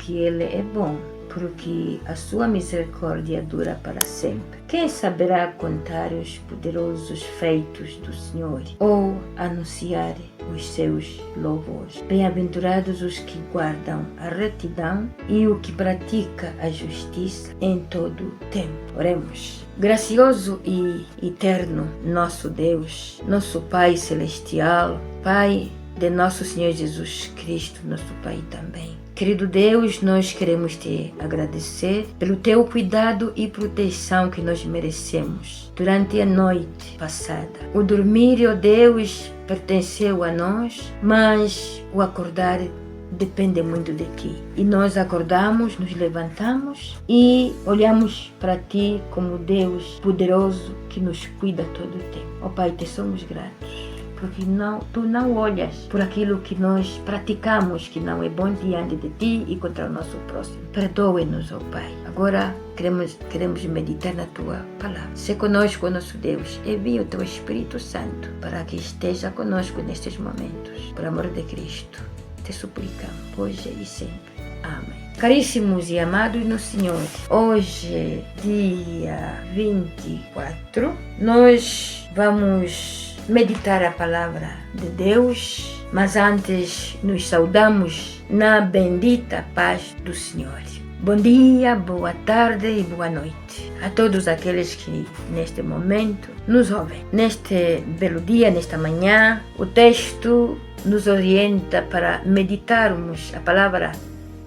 porque Ele é bom, porque a sua misericórdia dura para sempre. Quem saberá contar os poderosos feitos do Senhor ou anunciar os seus louvores? Bem-aventurados os que guardam a retidão e o que pratica a justiça em todo o tempo. Oremos. Gracioso e eterno nosso Deus, nosso Pai Celestial, Pai de nosso Senhor Jesus Cristo, nosso Pai também. Querido Deus, nós queremos te agradecer pelo teu cuidado e proteção que nós merecemos durante a noite passada. O dormir, ó Deus, pertenceu a nós, mas o acordar depende muito de ti. E nós acordamos, nos levantamos e olhamos para ti como Deus poderoso que nos cuida todo o tempo. Ó Pai, te somos gratos, porque tu não olhas por aquilo que nós praticamos, que não é bom diante de ti e contra o nosso próximo. Perdoe-nos, ó Pai. Agora queremos meditar na tua palavra. Se conosco, nosso Deus, envia o teu Espírito Santo para que esteja conosco nestes momentos. Por amor de Cristo, te suplicamos, hoje e sempre. Amém. Caríssimos e amados no Senhor, hoje, dia 24, nós vamos meditar a palavra de Deus, mas antes nos saudamos na bendita paz do Senhor. Bom dia, boa tarde e boa noite a todos aqueles que neste momento nos ouvem. Neste belo dia, nesta manhã, o texto nos orienta para meditarmos a palavra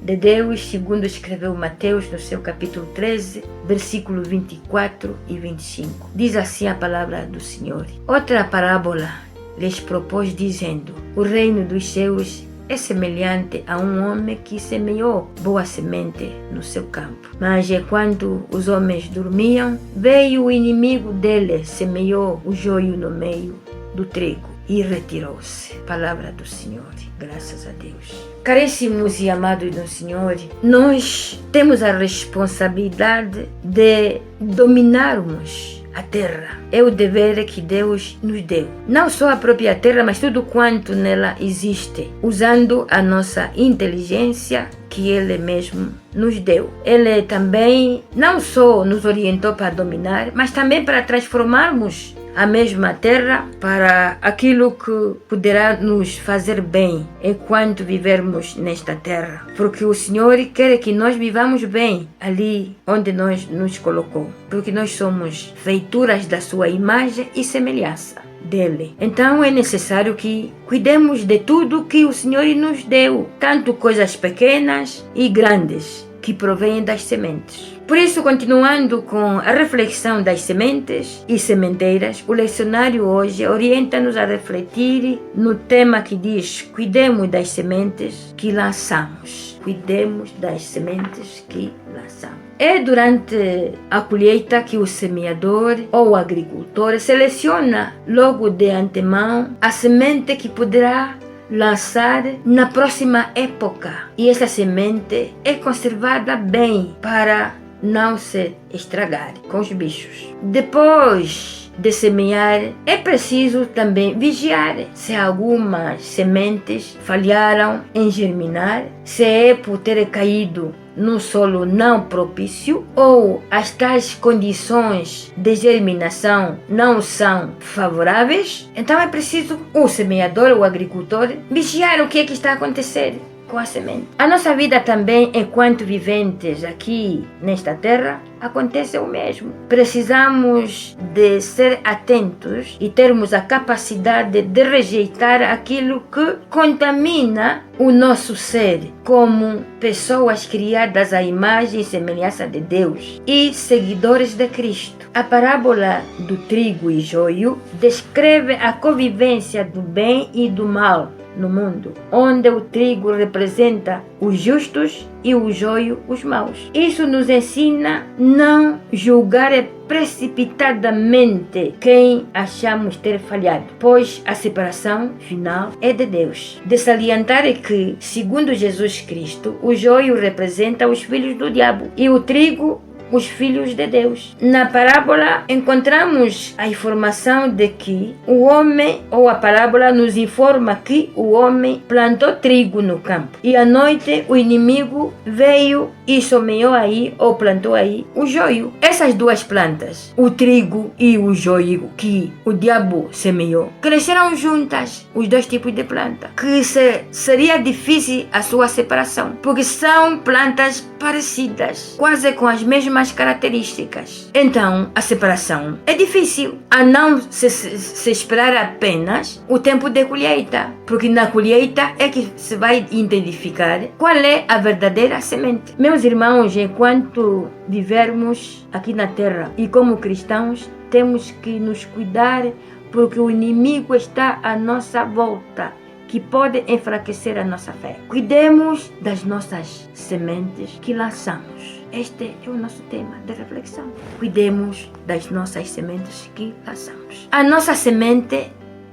de Deus, segundo escreveu Mateus no seu capítulo 13, versículo 24 e 25. Diz assim a palavra do Senhor. Outra parábola lhes propôs, dizendo: o reino dos céus é semelhante a um homem que semeou boa semente no seu campo. Mas enquanto os homens dormiam, veio o inimigo dele, semeou o joio no meio do trigo e retirou-se. Palavra do Senhor. Graças a Deus. Caríssimos e amados do Senhor, nós temos a responsabilidade de dominarmos a terra. É o dever que Deus nos deu. Não só a própria terra, mas tudo quanto nela existe, usando a nossa inteligência que Ele mesmo nos deu. Ele também não só nos orientou para dominar, mas também para transformarmos a mesma terra para aquilo que poderá nos fazer bem enquanto vivermos nesta terra. Porque o Senhor quer que nós vivamos bem ali onde nós nos colocou. Porque nós somos feituras da sua imagem e semelhança dele. Então é necessário que cuidemos de tudo que o Senhor nos deu, tanto coisas pequenas e grandes que provêm das sementes. Por isso, continuando com a reflexão das sementes e sementeiras, o lecionário hoje orienta-nos a refletir no tema que diz: cuidemos das sementes que lançamos. Cuidemos das sementes que lançamos. É durante a colheita que o semeador ou o agricultor seleciona logo de antemão a semente que poderá lançar na próxima época. E essa semente é conservada bem para não se estragar com os bichos. Depois de semear, é preciso também vigiar se algumas sementes falharam em germinar, se é por ter caído num solo não propício ou as tais condições de germinação não são favoráveis. Então é preciso o semeador ou o agricultor vigiar o que está a acontecer com a semente. A nossa vida também, enquanto viventes aqui nesta terra, acontece o mesmo. Precisamos de ser atentos e termos a capacidade de rejeitar aquilo que contamina o nosso ser, como pessoas criadas à imagem e semelhança de Deus e seguidores de Cristo. A parábola do trigo e joio descreve a convivência do bem e do mal no mundo, onde o trigo representa os justos e o joio os maus. Isso nos ensina não julgar precipitadamente quem achamos ter falhado, pois a separação final é de Deus. De salientar é que, segundo Jesus Cristo, o joio representa os filhos do diabo e o trigo os filhos de Deus. Na parábola encontramos a informação de que o homem, ou a parábola nos informa que o homem plantou trigo no campo e à noite o inimigo veio e semeou aí, ou plantou aí, o joio. Essas duas plantas, o trigo e o joio que o diabo semeou, cresceram juntas, os dois tipos de planta, que seria difícil a sua separação, porque são plantas parecidas, quase com as mesmas características. Então, a separação é difícil, a não se esperar apenas o tempo de colheita, porque na colheita é que se vai identificar qual é a verdadeira semente. Meus irmãos, enquanto vivermos aqui na terra e como cristãos, temos que nos cuidar, porque o inimigo está à nossa volta, que pode enfraquecer a nossa fé. Cuidemos das nossas sementes que lançamos. Este é o nosso tema de reflexão. Cuidemos das nossas sementes que lançamos. A nossa semente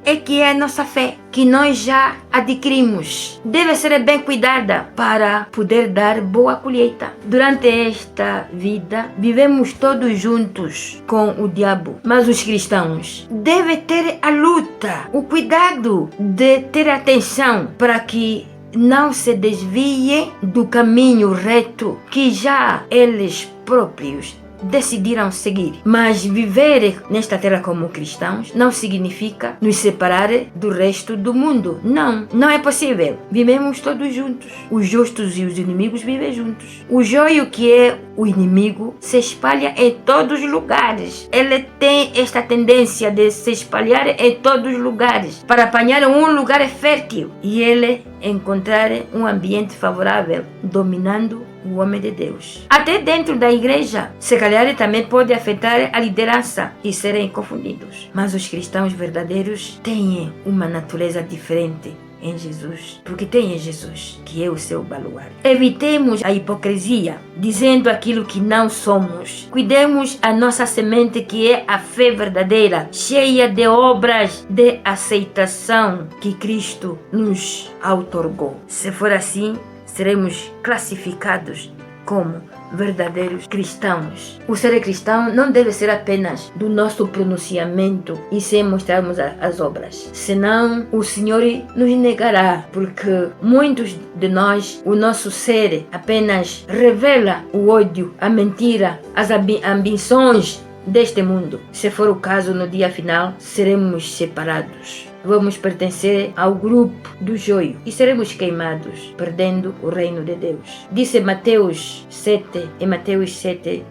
é a nossa fé, que nós já adquirimos. Deve ser bem cuidada para poder dar boa colheita. Durante esta vida, vivemos todos juntos com o diabo, mas os cristãos devem ter a luta, o cuidado de ter atenção para que não se desviem do caminho reto que já eles próprios decidiram seguir. Mas viver nesta terra como cristãos não significa nos separar do resto do mundo. Não é possível. Vivemos todos juntos. Os justos e os inimigos vivem juntos. O joio, que é o inimigo, se espalha em todos os lugares. Ele tem esta tendência de se espalhar em todos os lugares para apanhar um lugar fértil e ele encontrar um ambiente favorável, dominando o homem de Deus. Até dentro da igreja, se calhar também pode afetar a liderança e serem confundidos. Mas os cristãos verdadeiros têm uma natureza diferente em Jesus, porque tem em Jesus, que é o seu baluarte. Evitemos a hipocrisia, dizendo aquilo que não somos. Cuidemos a nossa semente, que é a fé verdadeira, cheia de obras de aceitação que Cristo nos outorgou. Se for assim, seremos classificados como verdadeiros cristãos. O ser cristão não deve ser apenas do nosso pronunciamento e sem mostrarmos as obras. Senão o Senhor nos negará, porque muitos de nós, o nosso ser apenas revela o ódio, a mentira, as ambições deste mundo. Se for o caso, no dia final, seremos separados. Vamos pertencer ao grupo do joio e seremos queimados, perdendo o reino de Deus. Disse Mateus 7, em Mateus 7,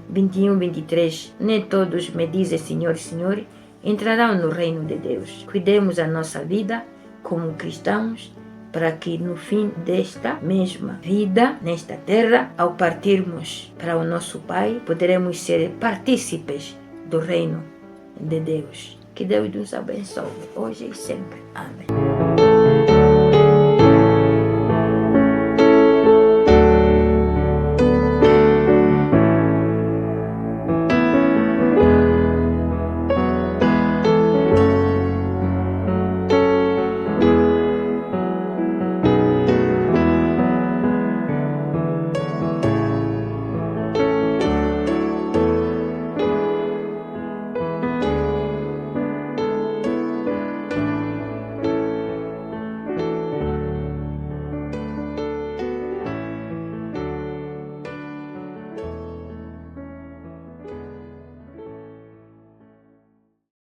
21, 23, nem todos me dizem Senhor, Senhor, entrarão no reino de Deus. Cuidemos a nossa vida como cristãos, para que no fim desta mesma vida, nesta terra, ao partirmos para o nosso Pai, poderemos ser partícipes do reino de Deus. Que Deus nos abençoe, hoje e sempre. Amém.